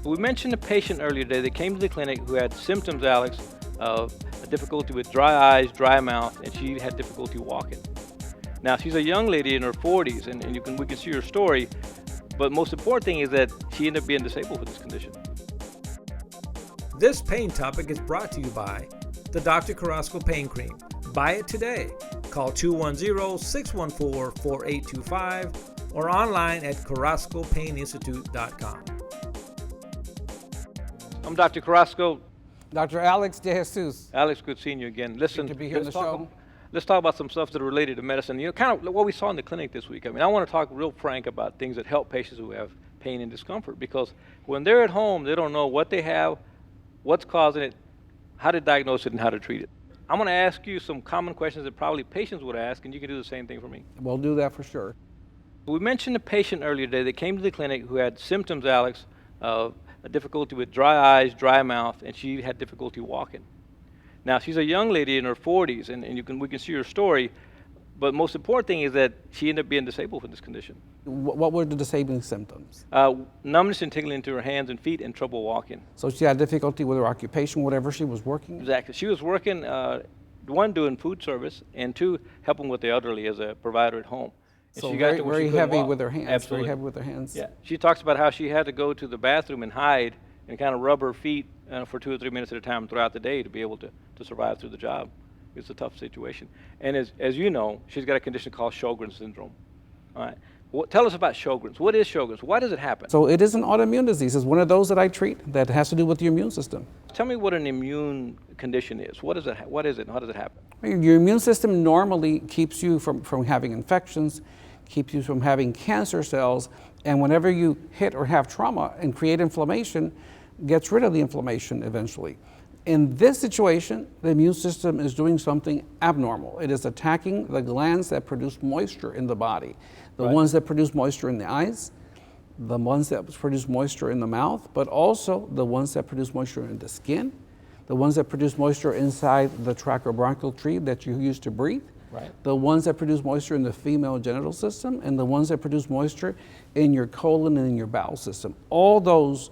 We mentioned a patient earlier today that came to the clinic who had symptoms, Alex, of a difficulty with dry eyes, dry mouth, and she had difficulty walking. Now, she's a young lady in her 40s, and we can see her story, but most important thing is that she ended up being disabled with this condition. This pain topic is brought to you by the Dr. Carrasco Pain Cream. Buy it today. Call 210-614-4825 or online at carrascopaininstitute.com. I'm Dr. Carrasco. Dr. Alex DeJesus. Alex, good seeing you again. Listen, Good to be here on the show. Let's talk about some stuff that are related to medicine. You know, kind of what we saw in the clinic this week. I mean, I want to talk real frank about things that help patients who have pain and discomfort, because when they're at home, they don't know what they have, what's causing it, how to diagnose it, and how to treat it. I'm going to ask you some common questions that probably patients would ask, and you can do the same thing for me. We'll do that for sure. We mentioned a patient earlier today that came to the clinic who had symptoms, Alex, of a difficulty with dry eyes, dry mouth, and she had difficulty walking. Now, she's a young lady in her 40s, and we can see her story, but most important thing is that she ended up being disabled with this condition. What were the disabling symptoms? Numbness and tingling to her hands and feet and trouble walking. So she had difficulty with her occupation, whatever she was working? Exactly. She was working, one, doing food service, and two, helping with the elderly as a provider at home. And So she very, to where very she couldn't heavy walk. with her hands. Absolutely. Very heavy with her hands. Yeah. She talks about how she had to go to the bathroom and hide and kind of rub her feet for 2 or 3 minutes at a time throughout the day to be able to survive through the job. It's a tough situation. And as you know, she's got a condition called Sjogren syndrome. All right. Tell us about Sjogren's. What is Sjogren's? Why does it happen? So it is an autoimmune disease. It's one of those that I treat that has to do with your immune system. Tell me what an immune condition is. What is it and how does it happen? Your immune system normally keeps you from having infections, keeps you from having cancer cells, and whenever you hit or have trauma and create inflammation, gets rid of the inflammation eventually. In this situation, the immune system is doing something abnormal. It is attacking the glands that produce moisture in the body. The ones that produce moisture in the eyes, the ones that produce moisture in the mouth, but also the ones that produce moisture in the skin, the ones that produce moisture inside the trachobronchial tree that you use to breathe, the ones that produce moisture in the female genital system, and the ones that produce moisture in your colon and in your bowel system. All those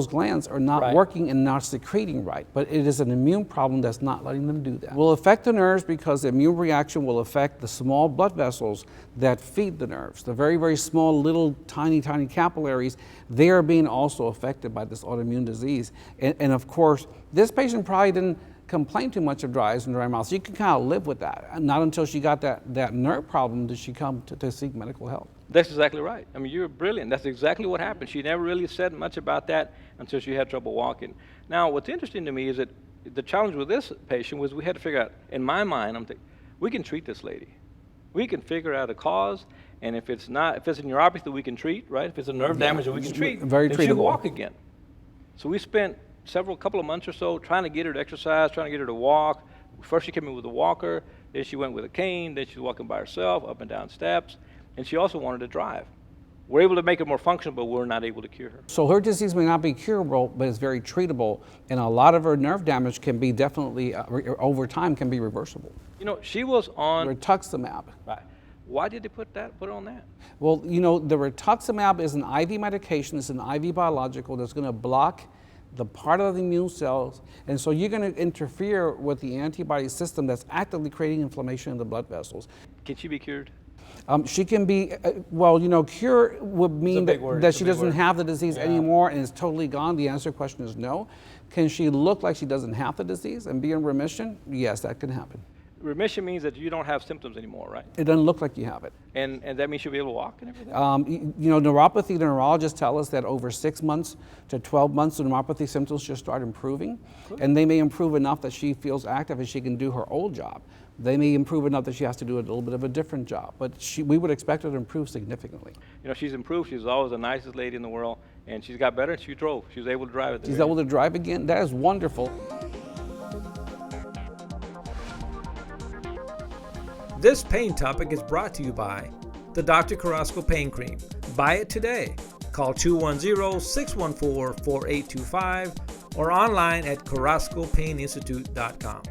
glands are not working and not secreting right, but it is an immune problem that's not letting them do that. Will affect the nerves because the immune reaction will affect the small blood vessels that feed the nerves. The very, very small, little, tiny capillaries, they are being also affected by this autoimmune disease. And of course, this patient probably didn't complain too much of dry eyes and dry mouth, so you can kind of live with that. And not until she got that nerve problem did she come to seek medical help. That's exactly right. I mean, you're brilliant. That's exactly what happened. She never really said much about that until she had trouble walking. Now, what's interesting to me is that the challenge with this patient was we had to figure out, in my mind, I'm thinking, we can treat this lady. We can figure out a cause, and if it's a neuropathy, we can treat, right? If it's a nerve damage that we can treat, very then treatable. she'll walk again. So we spent couple of months or so trying to get her to exercise, trying to get her to walk. First she came in with a walker, then she went with a cane, then she was walking by herself up and down steps, and she also wanted to drive. We're able to make her more functional, but we're not able to cure her. So her disease may not be curable, but it's very treatable, and a lot of her nerve damage can be definitely, over time, can be reversible. You know, she was on rituximab. Right. Why did they put on that? Well, you know, the rituximab is an IV medication, it's an IV biological that's going to block the part of the immune cells, and so you're going to interfere with the antibody system that's actively creating inflammation in the blood vessels. Can she be cured? She can be, well, you know, cure would mean that she doesn't have the disease anymore and it's totally gone. The answer to the question is no. Can she look like she doesn't have the disease and be in remission? Yes, that can happen. Remission means that you don't have symptoms anymore, right? It doesn't look like you have it. And that means you'll be able to walk and everything? You know, neuropathy, the neurologists tell us that over 6 months to 12 months, the neuropathy symptoms should start improving. Cool. And they may improve enough that she feels active and she can do her old job. They may improve enough that she has to do a little bit of a different job, but we would expect her to improve significantly. You know, she's improved. She's always the nicest lady in the world, and she's got better and she drove. She was able to drive it. She's able to drive again? That is wonderful. This pain topic is brought to you by the Dr. Carrasco Pain Cream. Buy it today. Call 210-614-4825 or online at carrascopaininstitute.com.